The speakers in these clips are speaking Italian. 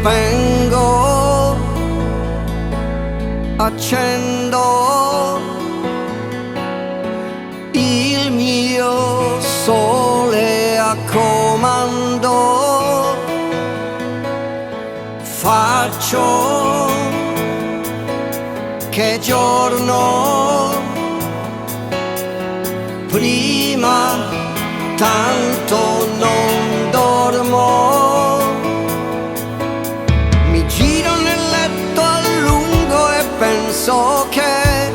spengo, accendo il mio sole a comando, faccio che giorno prima, tanto non dormo. Mi giro nel letto a lungo e penso che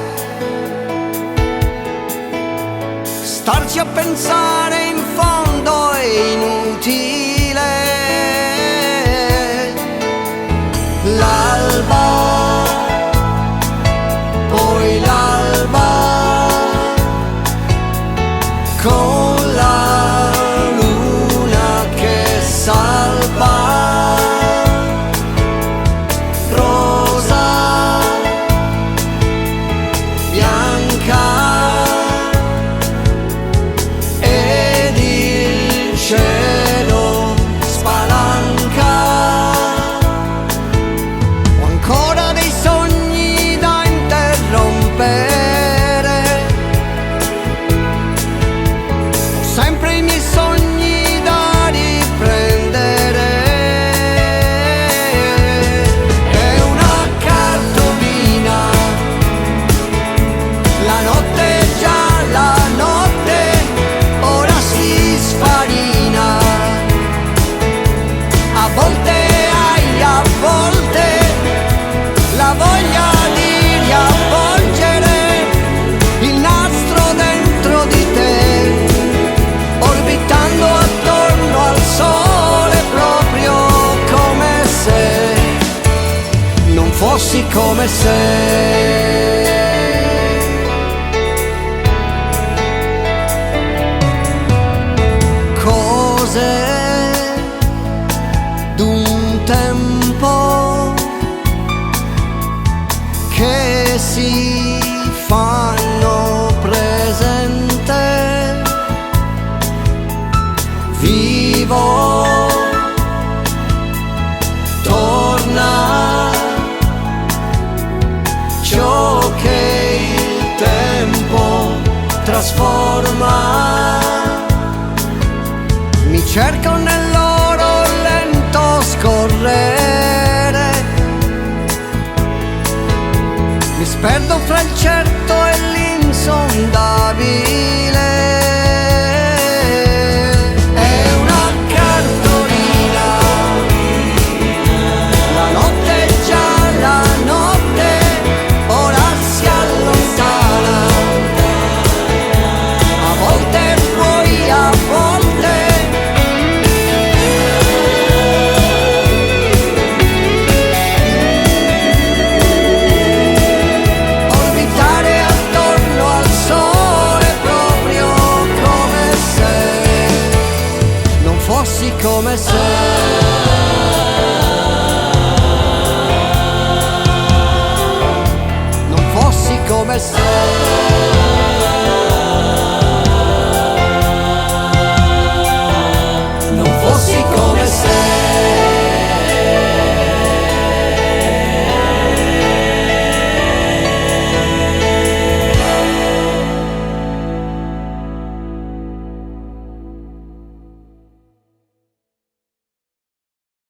starci a pensare in fondo è inutile. L'alba, poi l'alba, con la luna che salva, rosa, bianca, ed il cielo spalanca. Ho ancora dei sogni da interrompere, sempre i miei sogni da riprendere. È una cartolina, la notte è già la notte, ora si sfarina. A volte hai, a volte la voglia di riavvolgere il nastro dentro di te, orbitando attorno al sole proprio come se non fossi come se. Cose d'un tempo che si fanno presente. Vivo, torna ciò che il tempo trasforma. Mi cerco nel loro lento scorrere, mi sperdo fra il cielo